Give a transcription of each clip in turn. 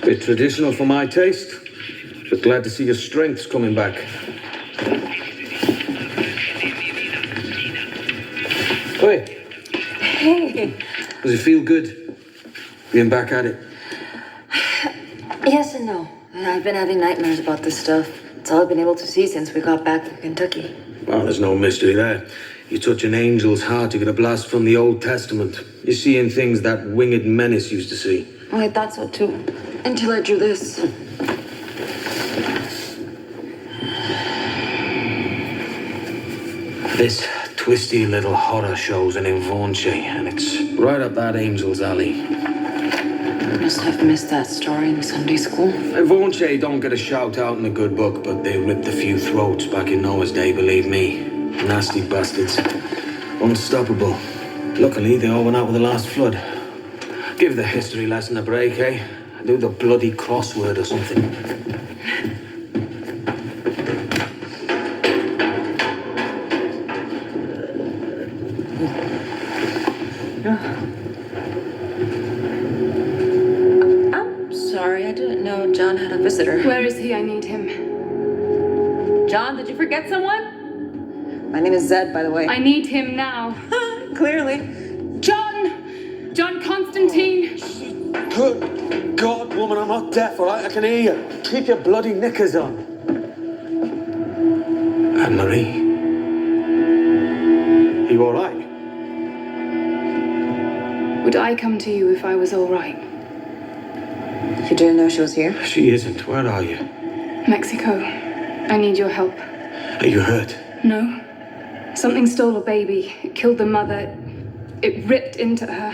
Bit traditional for my taste, but glad to see your strength's coming back. Hey. Hey. Does it feel good being back at it? Yes and no. I've been having nightmares about this stuff. It's all I've been able to see since we got back from Kentucky. Well, there's no mystery there. You touch an angel's heart, you get a blast from the Old Testament. You're seeing things that winged menace used to see. Oh, I thought so too. Until I drew this. This twisty little horror show's an Vaughanshire, and it's right up that angel's alley. I must have missed that story in Sunday school. Vaughanshire don't get a shout out in a good book, but they ripped a few throats back in Noah's day, believe me. Nasty bastards. Unstoppable. Luckily, they all went out with the last flood. Give the history lesson a break, eh? Do the bloody crossword or something. I'm sorry, I didn't know John had a visitor. Where is he? I need him. John, did you forget someone? My name is Zed, by the way. I need him now. Clearly. John! John Constantine! Good God, woman, I'm not deaf, all right? I can hear you. Keep your bloody knickers on. Anne-Marie? You all right? Would I come to you if I was all right? You didn't know she was here? She isn't. Where are you? Mexico. I need your help. Are you hurt? No. Something stole a baby. It killed the mother. It ripped into her.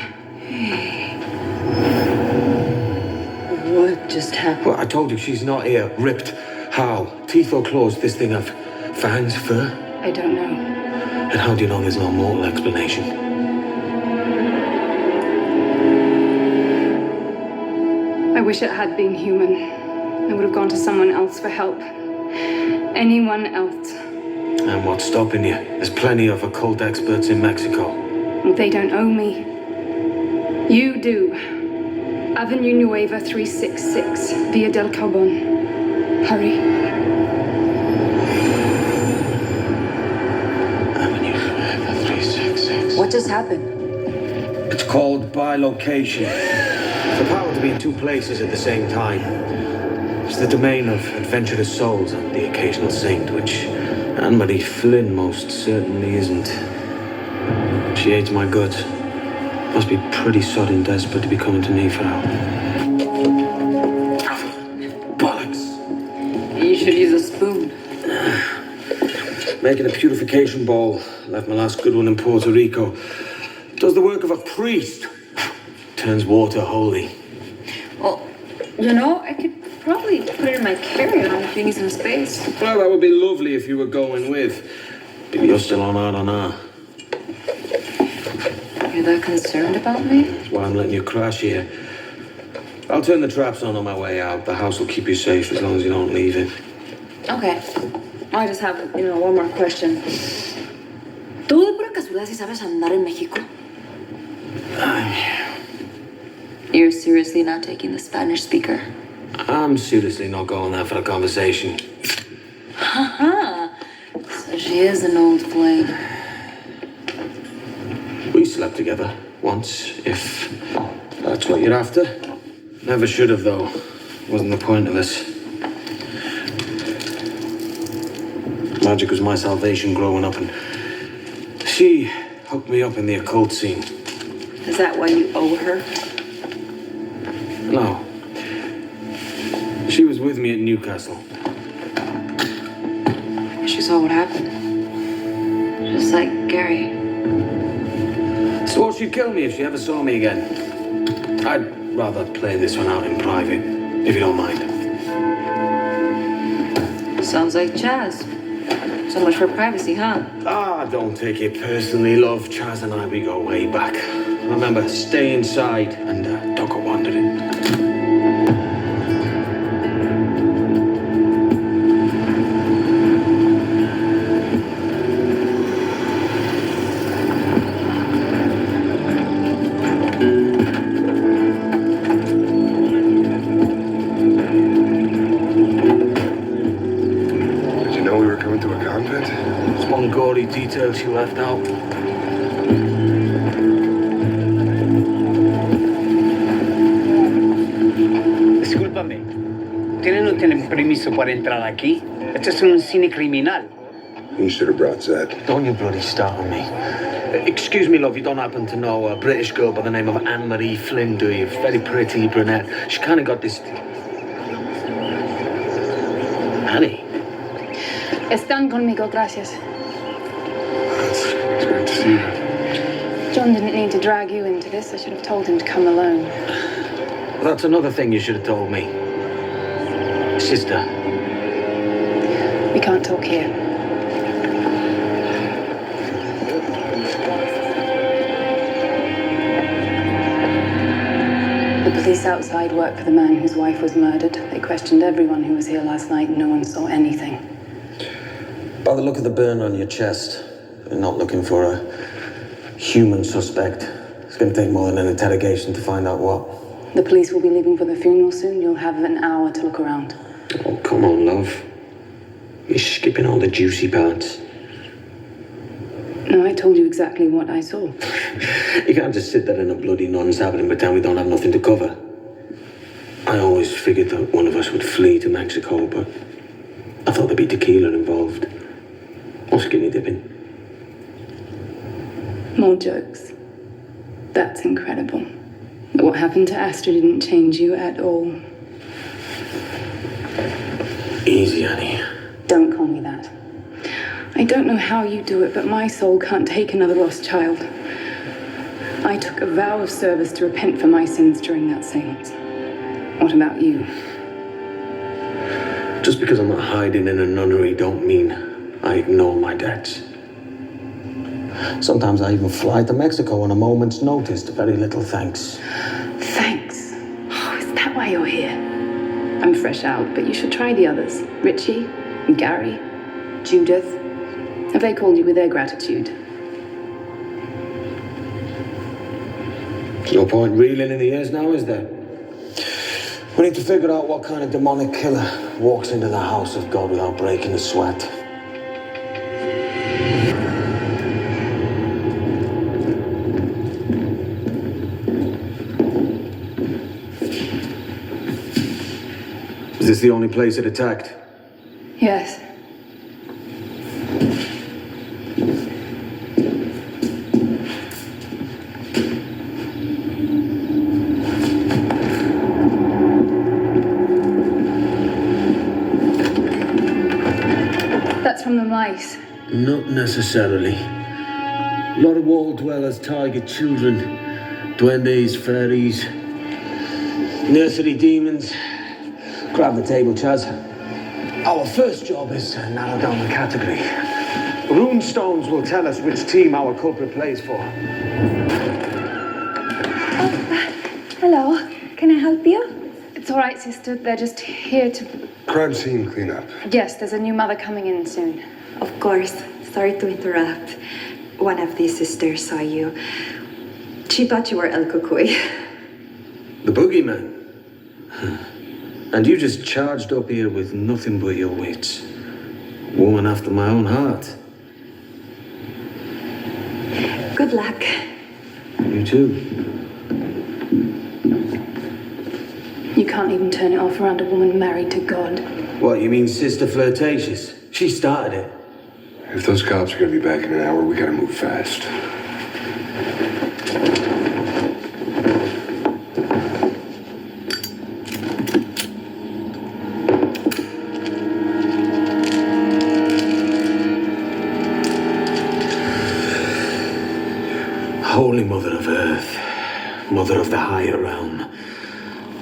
What just happened? Well, I told you she's not here. Ripped. How? Teeth or claws? This thing have fangs, fur? I don't know. And how do you know there's no mortal explanation? I wish it had been human. I would have gone to someone else for help. Anyone else. And what's stopping you? There's plenty of occult experts in Mexico. They don't owe me. You do. Avenue Nueva 366, Via del Carbon. Hurry. Avenue Nueva 366. What just happened? It's called bilocation. The power to be in two places at the same time. It's the domain of adventurous souls and the occasional saint, which Anne-Marie Flynn most certainly isn't. She hates my guts. Must be pretty sodden desperate to be coming to me for help. Bollocks! You should use a spoon. Making a purification ball. Left my last good one in Puerto Rico. Does the work of a priest. Turns water holy. Well, you know, I could probably put it in my carry-on if you need some space. Well, that would be lovely if you were going with. But you're still on R&R. You're that concerned about me? That's why I'm letting you crash here. I'll turn the traps on my way out. The house will keep you safe as long as you don't leave it. Okay. I just have, one more question. ¿Tú de pura casualidad si sabes andar en México? You're seriously not taking the Spanish speaker? I'm seriously not going there for a conversation. Haha. So she is an old flame. We slept together once, if that's what you're after. Never should have, though. Wasn't the point of us. Magic was my salvation growing up, and she hooked me up in the occult scene. Is that why you owe her? No. She was with me at Newcastle. She saw what happened. Just like Gary. Swore she'd kill me if she ever saw me again. I'd rather play this one out in private, if you don't mind. Sounds like Chaz. So much for privacy, huh? Ah, don't take it personally, love. Chaz and I, we go way back. Remember, stay inside and don't go wandering. else you left out? Discúlpame. ¿Ustedes no tienen permiso para entrar aquí? Esto es un cine criminal. You should have brought Zed. Don't you bloody start on me. Excuse me, love, you don't happen to know a British girl by the name of Anne-Marie Flynn, do you? Very pretty brunette. She kind of got this... Annie? Están conmigo, gracias. It's great to see you. John didn't need to drag you into this. I should have told him to come alone. Well, that's another thing you should have told me. Sister. We can't talk here. The police outside work for the man whose wife was murdered. They questioned everyone who was here last night. No one saw anything. By the look of the burn on your chest, you're not looking for a human suspect. It's going to take more than an interrogation to find out what. The police will be leaving for the funeral soon. You'll have an hour to look around. Oh, come on, love. You're skipping all the juicy parts. No, I told you exactly what I saw. You can't just sit there in a bloody non's habit and pretend we don't have nothing to cover. I always figured that one of us would flee to Mexico, but I thought there'd be tequila involved. Or skinny dipping. More jokes. That's incredible. But what happened to Astrid didn't change you at all. Easy, Annie. Don't call me that. I don't know how you do it, but my soul can't take another lost child. I took a vow of service to repent for my sins during that seance. What about you? Just because I'm not hiding in a nunnery don't mean I ignore my debts. Sometimes I even fly to Mexico on a moment's notice to very little thanks. Thanks. Oh, is that why you're here? I'm fresh out, but you should try the others. Richie, Gary, Judith. Have they called you with their gratitude? There's no point reeling in the ears now, is there? We need to figure out what kind of demonic killer walks into the house of God without breaking a sweat. Is this the only place it attacked? Yes. That's from the mice. Not necessarily. A lot of wall dwellers target children, duendes, fairies, nursery demons. Grab the table, Chaz. Our first job is to narrow down the category. Rune stones will tell us which team our culprit plays for. Hello, can I help you? It's all right, sister. They're just here to... Crime scene cleanup. Yes, there's a new mother coming in soon. Of course. Sorry to interrupt. One of these sisters saw you. She thought you were El Cucuy. The boogeyman. And you just charged up here with nothing but your wits. Woman after my own heart. Good luck. You too. You can't even turn it off around a woman married to God. What, you mean Sister Flirtatious? She started it. If those cops are gonna be back in an hour, we gotta move fast. Holy Mother of Earth, Mother of the higher realm,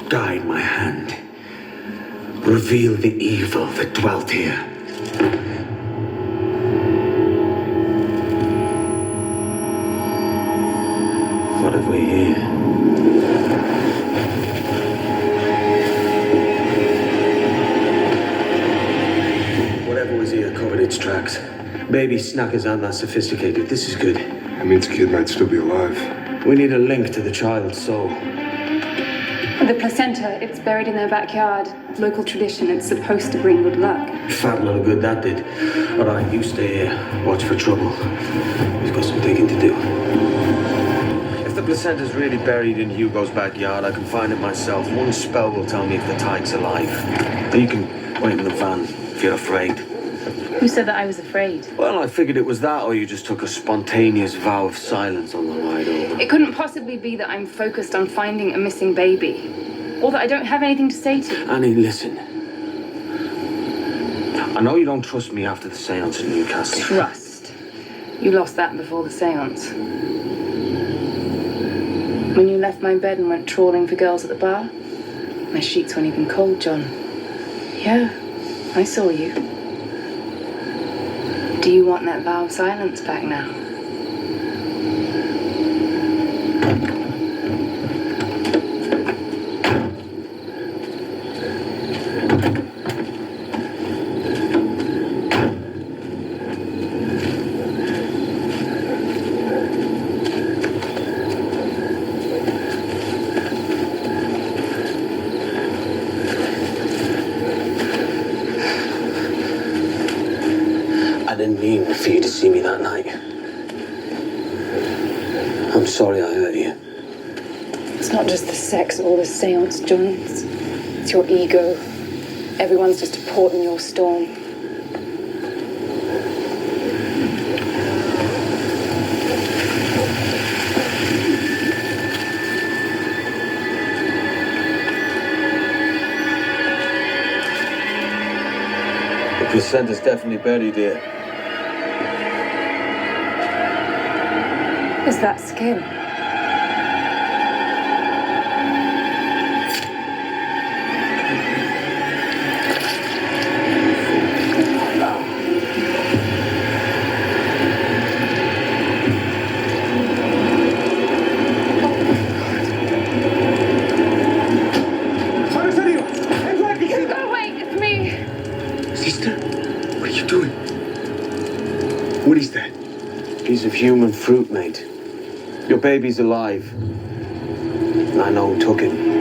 guide my hand. Reveal the evil that dwelt here. What have we here? Whatever was here covered its tracks. Baby snackers aren't that sophisticated. This is good. That means the kid might still be alive. We need a link to the child's soul. The placenta, it's buried in their backyard. Local tradition, it's supposed to bring good luck. Fat lot of good that did. All right, you stay here. Watch for trouble. We've got some digging to do. If the placenta's really buried in Hugo's backyard, I can find it myself. One spell will tell me if the tyke's alive. Then you can wait in the van if you're afraid. Who said that I was afraid? Well, I figured it was that, or you just took a spontaneous vow of silence on the ride over. It couldn't possibly be that I'm focused on finding a missing baby. Or that I don't have anything to say to you. Annie, listen. I know you don't trust me after the seance in Newcastle. Trust. You lost that before the seance. When you left my bed and went trawling for girls at the bar, my sheets weren't even cold, John. Yeah, I saw you. Do you want that vow of silence back now? I didn't mean for you to see me that night. I'm sorry I hurt you. It's not just the sex or the seance, John. It's your ego. Everyone's just a port in your storm. The placenta's definitely buried here. Is that skin? Go away, it's me. Sister, what are you doing? What is that? Piece of human fruit, mate. Your baby's alive. I know who took it.